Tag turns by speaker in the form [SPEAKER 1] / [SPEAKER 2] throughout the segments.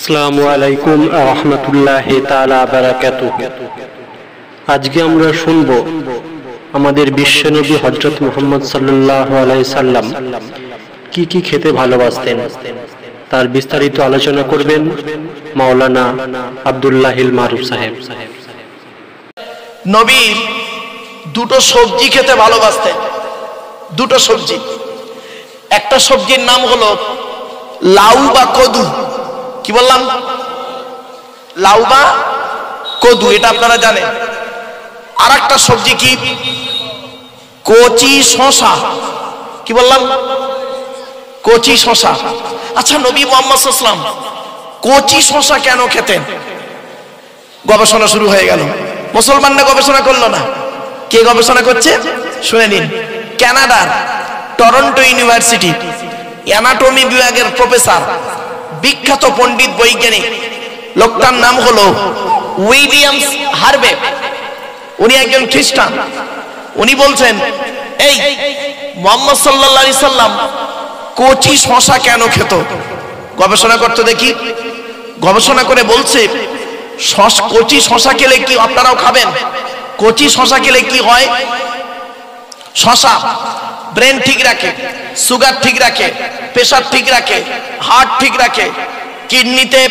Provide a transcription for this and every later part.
[SPEAKER 1] আসসালামু আলাইকুম ওয়া রাহমাতুল্লাহি তাআলা বারাকাতুহু। আজকে আমরা শুনব আমাদের বিশ্বনবী হযরত মুহাম্মদ সাল্লাল্লাহু আলাইহি সাল্লাম কি কি খেতে ভালোবাসতেন, তার বিস্তারিত আলোচনা করবেন মাওলানা আব্দুল্লাহিল মারুফ সাহেব।
[SPEAKER 2] নবী দুটো সবজি খেতে ভালোবাসতেন, দুটো সবজি। একটা সবজির নাম হলো লাউ বা কদু। কি বললাম? লাউ বা কদু, এটা আপনারা জানেন। আর একটা সবজি কি? কচি শসা। কি বললাম? কচি শসা। আচ্ছা, নবী মুহাম্মদ সাল্লাল্লাহু আলাইহি ওয়াসাল্লাম কচি শসা কেন খেতেন? গবেষণা শুরু হয়ে গেল। মুসলমানরা গবেষণা করলো না। কে গবেষণা করছে শুনে নিন। কানাডার টরন্টো ইউনিভার্সিটি অ্যানাটমি বিভাগের প্রফেসর, বিখ্যাত পণ্ডিত বৈজ্ঞানিক, লোকটার নাম হলো উইলিয়ামস হার্ভে। উনি একজন খ্রিস্টান। উনি বলছেন, এই মুহাম্মদ সাল্লাল্লাহু আলাইহি সাল্লাম কচি শসা কেন খেত? গবেষণা করতে দেখি। গবেষণা করে বলছে, কচি শসা খেলে কি, আপনারাও খাবেন, কচি শসা খেলে কি হয়? শসা ব্রেন ঠিক রাখে, সুগার ঠিক রাখে, প্রেসার ঠিক রাখে, হার্ট ঠিক রাখে, কিডনিতে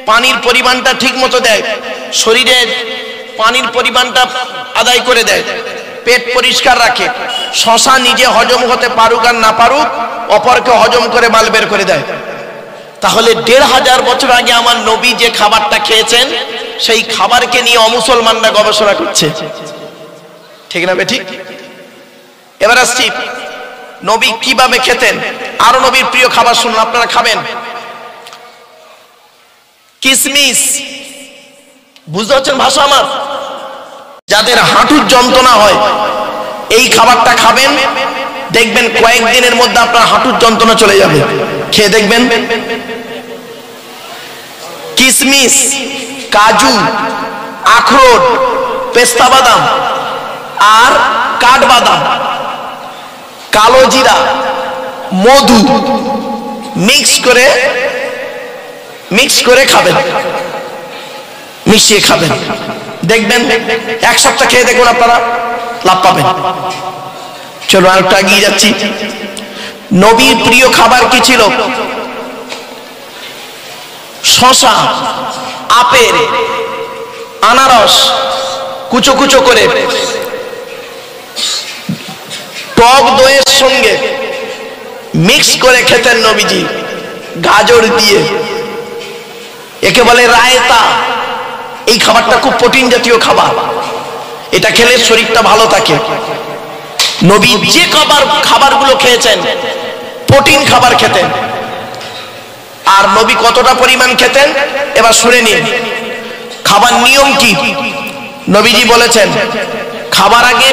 [SPEAKER 2] পানির পরিমাণটা ঠিক মতো দেয়, শরীরে পানির পরিমাণটা আদায় করে দেয়, পেট পরিষ্কার রাখে। শসা নিজে হজম হতে পারুক আর না পারুক, অপরকে হজম করে মাল বের করে দেয়। তাহলে ১৫০০ বছর আগে আমার নবী যে খাবারটা খেয়েছেন, সেই খাবারকে নিয়ে অমুসলমানরা গবেষণা করছে। ঠিক না বেঠিক? এবার আসছি নবী কিভাবে খেতেন। আরো নবীর প্রিয় খাবার শুনুন, আপনারা খাবেন। কিসমিস। বুঝতে পারছেন ভাষা আমার? যাদের হাঁটুর যন্ত্রণা হয়, এই খাবারটা খাবেন, দেখবেন কয়েকদিনের মধ্যে আপনার হাঁটুর যন্ত্রণা চলে যাবে। খেয়ে দেখবেন। কিসমিস, কাজু, আখরোট, পেস্তা বাদাম আর কাঠবাদাম, কালো জিরা, মধু মিক্স করে খাবেন, মিশিয়ে খাবেন। দেখবেন এক সপ্তাহ খেয়ে দেখুন, আপনারা লাভ পাবেন। চলো আরেকটা এগিয়ে যাচ্ছি। নবীর প্রিয় খাবার কি ছিল? শসা, আপেল, আনারস কুচো কুচো করে টক দইয়ের সঙ্গে মিক্স করে খেতেন নবীজি, গাজর দিয়ে। একে বলে রায়তা। এই খাবারটা খুব প্রোটিন জাতীয় খাবার। এটা খেলে শরীরটা ভালো থাকে। নবী যে খাবারগুলো খেয়েছেন, প্রোটিন খাবার খেতেন। আর নবী কতটা পরিমাণ খেতেন এবার শুনে নিন। খাবার নিয়ম কি? নবীজি বলেছেন, খাবার আগে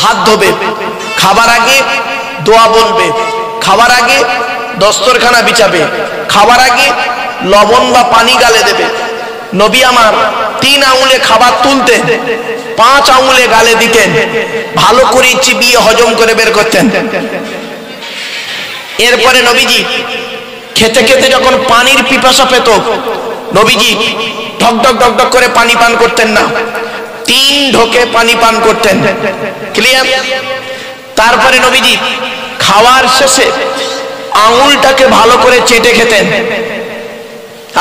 [SPEAKER 2] হাত ধোবে, খাবার আগে দোয়া বলবে, খাবার আগে দস্তরখানা বিছাবে, খাবার আগে লবণ বা পানি গালে দেবে। নবী আমার 3 আঙুলে খাবার তুলতেন, 5 আঙুলে গালে দিতেন, ভালো করে চিবিয়ে হজম করে বের করতেন। এরপরে নবীজি খেতে খেতে যখন পানির পিপাসা পেত, নবীজি ঢক ঢক ঢক ঢক করে পানি পান করতেন না, 3 ঢোকে পানি পান করতেন। ক্লিয়ার? তারপরে নবীজি খাওয়ার শেষে আঙুলটাকে ভালো করে চেটে খেতেন।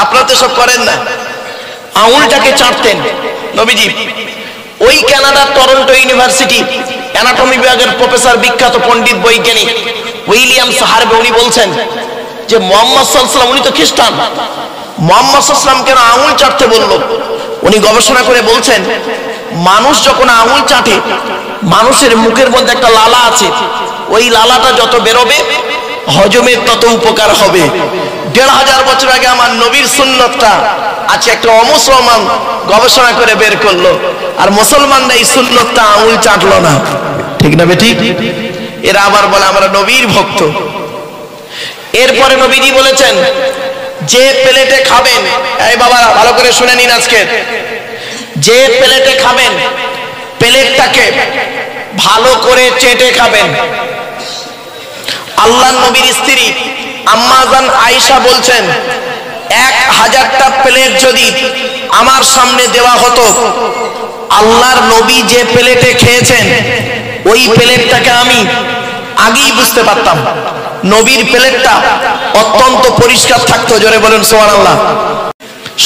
[SPEAKER 2] আপনারা তো সব করেন না। আঙুলটাকে চাটতেন নবীজি। ওই কানাডার টরন্টো ইউনিভার্সিটি অ্যানাটমি বিভাগের প্রফেসর, বিখ্যাত পণ্ডিত বৈজ্ঞানিক উইলিয়ামস হার্ভে, উনি বলছেন যে মুহাম্মদ সাল্লাল্লাহু আলাইহি ওয়াসাল্লাম, উনি তো খ্রিস্টান, মুহাম্মদ সাল্লাল্লাহু আলাইহি ওয়াসাল্লাম কেন আঙুল চাটতে বলল? উনি গবেষণা করে বলছেন, মানুষ যখন আঙুল চাটে, মানুষের মুখের মধ্যে একটা লালা আছে, ওই লালাটা যত বেরোবে হজমের তত উপকার হবে। ১৫০০ বছর আগে আমার নবীর সুন্নতটা আজকে একটা অমুসলমান গবেষণা করে বের করলো, আর মুসলমানরা এই সুন্নতটা আঙুল চাটলো না। ঠিক না বেঠিক? এরা আবার বলে আমরা নবীর ভক্ত। এরপরে নবীজি বলেছেন, যে প্লেটে খাবেন, এই বাবারা ভালো করে শুনে নিন, আজকে যে প্লেটে খাবেন, প্লেটটাকে ভালো করে চেটে খাবেন। আল্লাহর নবীর স্ত্রী আম্মা জান আয়েশা বলছেন, 1000টা প্লেট যদি আমার সামনে দেওয়া হতো, আল্লাহর নবী যে প্লেটে খেয়েছেন ওই প্লেটটাকে আমি আগেই বুঝতে পারতাম। নবীর প্লেটটা অত্যন্ত পরিষ্কার থাকতো। জোরে বলেন সুবহানাল্লাহ।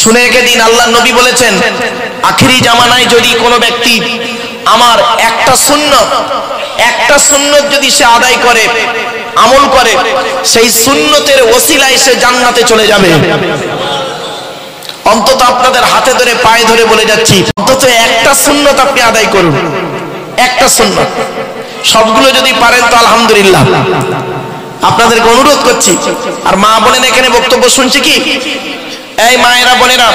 [SPEAKER 2] শুনে রেখে দিন, আল্লাহর নবী বলেছেন আখিরি জামানায় যদি কোনো ব্যক্তি আমার একটা সুন্নত যদি সে আদায় করে, আমল করে, সেই সুন্নতের ওসিলায় সে জান্নাতে চলে যাবে। অন্তত আপনাদের হাতে ধরে পায়ে ধরে বলে যাচ্ছি, অন্তত একটা সুন্নত আপনি আদায় করুন, একটা সুন্নত। সবগুলো যদি পারেন তো আলহামদুলিল্লাহ। আপনাদেরকে অনুরোধ করছি। আর মা বোনেরা এখানে বক্তব্য শুনছে কি? এই মায়েরা বোনেরা,